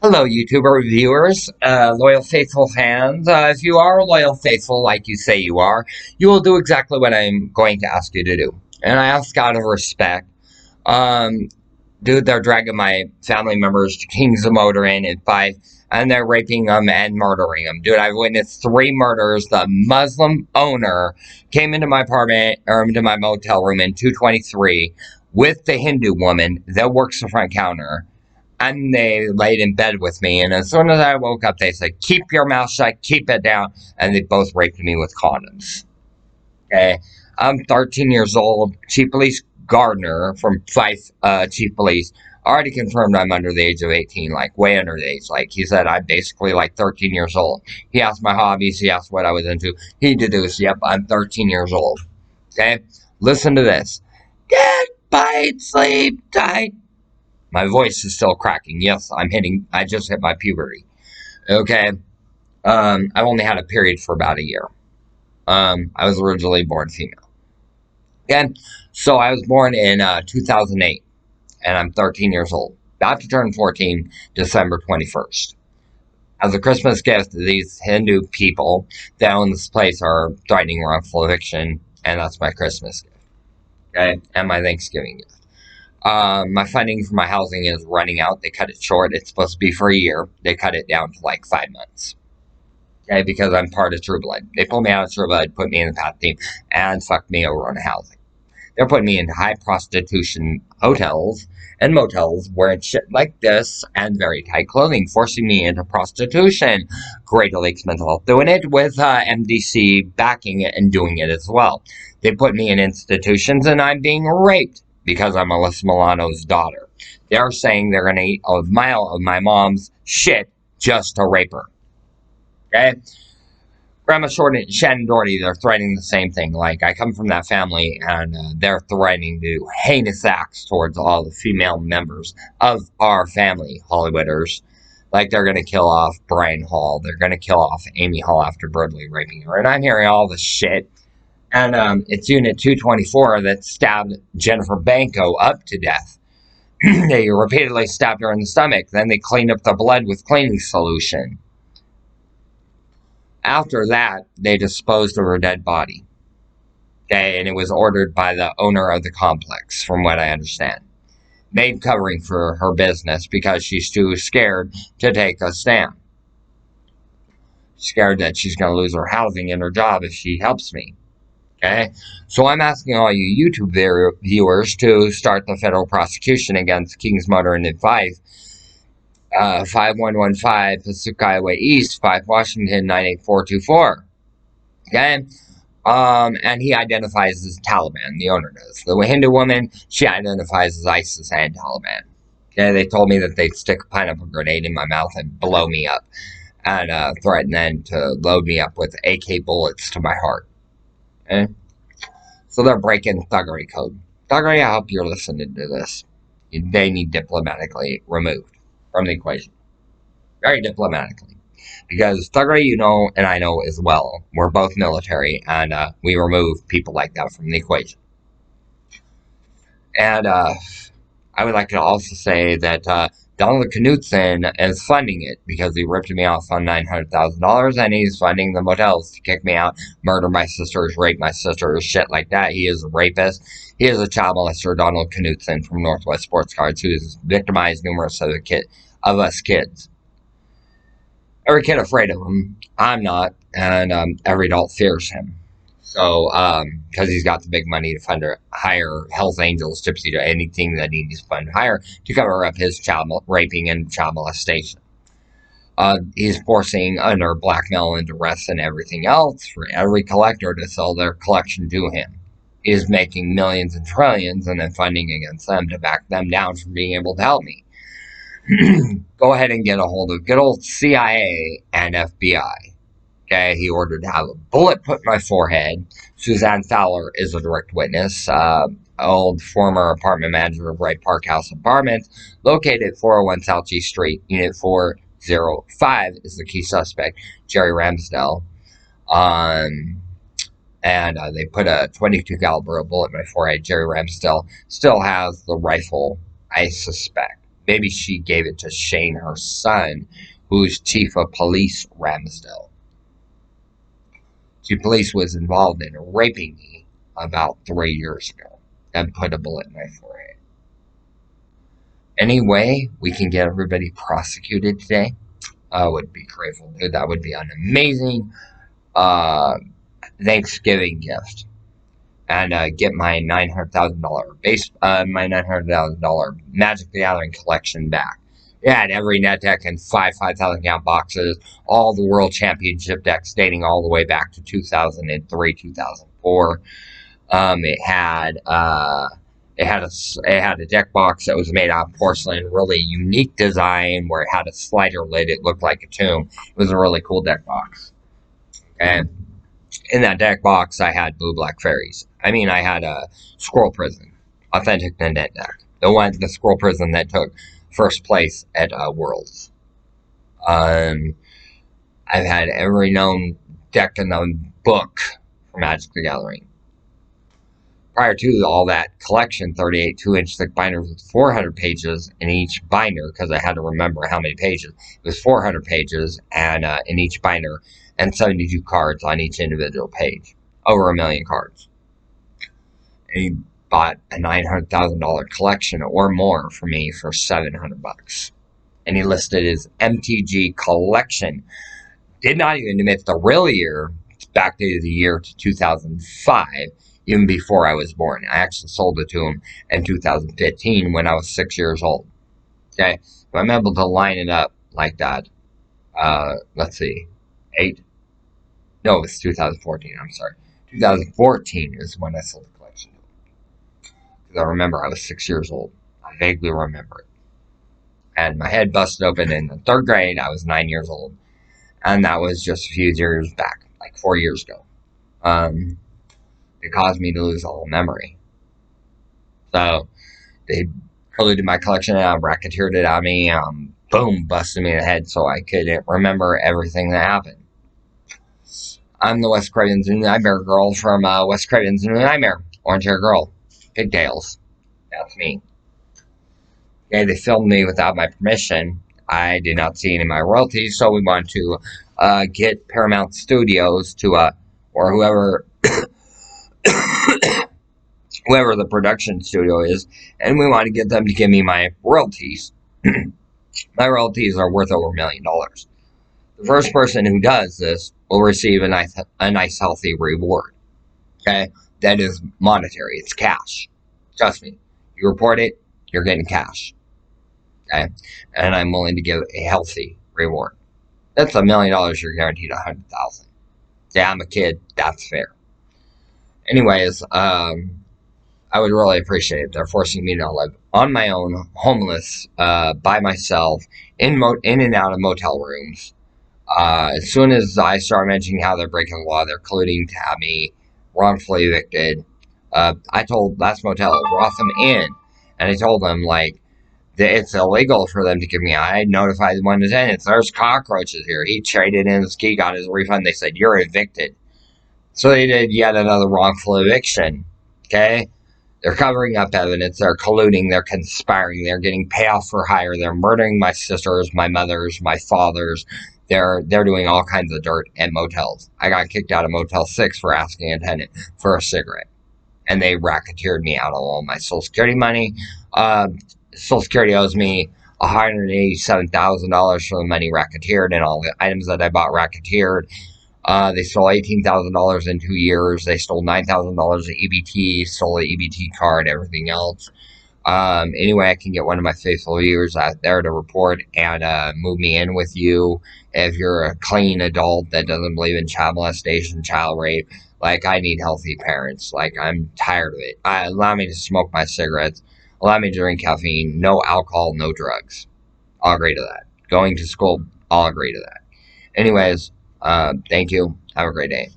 Hello, YouTuber viewers, loyal faithful fans. If you are loyal faithful like you say you are, you will do exactly what I'm going to ask you to do. And I ask out of respect. Um, Dude, they're dragging my family members to Kings of Motor Inn at 5, and they're raping them and murdering them. Dude, I've witnessed 3 murders. The Muslim owner came into my apartment, or into my motel room in 223 with the Hindu woman that works the front counter, and they laid in bed with me. And as soon as I woke up, they said, "Keep your mouth shut, keep it down." And they both raped me with condoms. Okay. I'm 13 years old. Chief Police Gardner from Fife, Chief Police, already confirmed I'm under the age of 18, like way under the age. Like he said, I'm basically like 13 years old. He asked my hobbies. He asked what I was into. He deduced, yep, I'm 13 years old. Okay. Listen to this. Get, bite, sleep, tight. My voice is still cracking. Yes, I just hit my puberty. Okay. I've only had a period for about a year. I was originally born female. Again, so I was born in 2008, and I'm 13 years old. About to turn 14 December 21st. As a Christmas gift, these Hindu people that own this place are threatening wrongful eviction, and that's my Christmas gift. Okay? And my Thanksgiving gift. My funding for my housing is running out. They cut it short. It's supposed to be for a year. They cut it down to like 5 months. Okay, because I'm part of True Blood. They pulled me out of True Blood, put me in the PATH team, and fucked me over on housing. They're putting me into high prostitution hotels and motels wearing shit like this and very tight clothing, forcing me into prostitution. Greater Lakes Mental Health doing it with MDC backing it and doing it as well. They put me in institutions and I'm being raped because I'm Alyssa Milano's daughter. They're saying they're going to eat a mile of my mom's shit just to rape her. Okay? Grandma Short and Shannon Doherty, they're threatening the same thing. Like, I come from that family, and they're threatening to do heinous acts towards all the female members of our family, Hollywooders. Like, they're going to kill off Brian Hall. They're going to kill off Amy Hall after brutally raping her. And I'm hearing all this shit. And it's Unit 224 that stabbed Jennifer Banco up to death. They repeatedly stabbed her in the stomach. Then they cleaned up the blood with cleaning solution. After that, they disposed of her dead body. Okay, and it was ordered by the owner of the complex, from what I understand. Made covering for her business because she's too scared to take a stand. Scared that she's going to lose her housing and her job if she helps me. Okay, so I'm asking all you YouTube viewers to start the federal prosecution against Kings Motor and 5115 Pacific Highway East, 5 Washington 98424. Okay? And he identifies as Taliban, the owner does. The Hindu woman, she identifies as ISIS and Taliban. Okay? They told me that they'd stick a pineapple grenade in my mouth and blow me up. And threaten then to load me up with AK bullets to my heart. Okay? So they're breaking thuggery code. Thuggery, I hope you're listening to this. They need diplomatically removed from the equation. Very diplomatically. Because thuggery, you know, and I know as well, we're both military, and we remove people like that from the equation. And I would like to also say that Donald Knutson is funding it because he ripped me off on $900,000, and he's funding the motels to kick me out, murder my sisters, rape my sisters, shit like that. He is a rapist. He is a child molester, Donald Knutson from Northwest Sports Cards, who has victimized numerous of us kids. Every kid afraid of him. I'm not, and every adult fears him. So, because he's got the big money to hire Hell's Angels, Gypsy, to anything that he needs to fund, hire to cover up his child raping and child molestation. He's forcing under blackmail and duress and everything else for every collector to sell their collection to him. He is making millions and trillions and then funding against them to back them down from being able to help me. Go ahead and get a hold of good old CIA and FBI. Okay, he ordered to have a bullet put in my forehead. Suzanne Fowler is a direct witness. Old former apartment manager of Wright Park House Apartments, located at 401 South G Street, Unit 405, is the key suspect, Jerry Ramsdell. And they put a .22 caliber bullet in my forehead. Jerry Ramsdell still has the rifle, I suspect. Maybe she gave it to Shane, her son, who's chief of police Ramsdale. Chief of police was involved in raping me about 3 years ago and put a bullet in my forehead. Any way we can get everybody prosecuted today, I would be grateful. That would be an amazing Thanksgiving gift. And get my $900,000 Magic the Gathering collection back. It had every net deck and 5,000 count boxes, all the World Championship decks dating all the way back to 2003, 2004. It had a deck box that was made out of porcelain, really unique design where it had a slider lid. It looked like a tomb. It was a really cool deck box. And in that deck box, I had Blue Black Fairies. I had a Squirrel Prison, authentic Nanette deck. The Squirrel Prison that took first place at Worlds. I've had every known deck in the book for Magic the Gathering. Prior to all that collection, 38 2-inch thick binders with 400 pages in each binder, because I had to remember how many pages. It was 400 pages and in each binder, and 72 cards on each individual page. Over 1 million cards. And he bought a $900,000 collection or more for me for $700. And he listed his MTG collection. Did not even admit the real year. It's backdated the year to 2005, even before I was born. I actually sold it to him in 2015 when I was 6 years old. Okay, so I'm able to line it up like that. Let's see, 8. No, it's 2014. I'm sorry. 2014 is when I sold the collection. Because I remember I was 6 years old. I vaguely remember it. And my head busted open in the 3rd grade. I was 9 years old. And that was just a few years back, like 4 years ago. It caused me to lose all memory. So, they colluded my collection and racketeered it on me. Boom, busted me in the head so I couldn't remember everything that happened. I'm the Wes Craven's New Nightmare Girl from Wes Craven's New Nightmare. Orange hair girl. Pigtails. That's me. Okay, they filmed me without my permission. I did not see any of my royalties, so we wanted to get Paramount Studios to, or whoever whoever the production studio is, and we want to get them to give me my royalties. My royalties are worth over $1 million. The first person who does this will receive a nice healthy reward. Okay? That is monetary. It's cash. Trust me. You report it, you're getting cash. Okay? And I'm willing to give a healthy reward. That's $1 million, you're guaranteed $100,000. Yeah, I'm a kid. That's fair. Anyways, I would really appreciate it. They're forcing me to live on my own, homeless, by myself, in and out of motel rooms. As soon as I start mentioning how they're breaking the law, they're colluding to have me wrongfully evicted. I told last motel, brought them in, and I told them, like, that it's illegal for them to give me. I notified one of the tenants, there's cockroaches here. He traded in his key, got his refund. They said, you're evicted. So they did yet another wrongful eviction. Okay? They're covering up evidence. They're colluding. They're conspiring. They're getting payoff for hire. They're murdering my sisters, my mothers, my fathers. They're doing all kinds of dirt at motels. I got kicked out of Motel 6 for asking a tenant for a cigarette. And they racketeered me out of all my Social Security money. Social Security owes me $187,000 for the money racketeered and all the items that I bought racketeered. They stole $18,000 in 2 years. They stole $9,000 of EBT, stole the EBT card, everything else. Anyway, I can get one of my faithful viewers out there to report and move me in with you if you're a clean adult that doesn't believe in child molestation, child rape. Like, I need healthy parents. Like, I'm tired of it. Allow me to smoke my cigarettes. Allow me to drink caffeine. No alcohol, no drugs. I'll agree to that. Going to school, I'll agree to that. Anyways, thank you. Have a great day.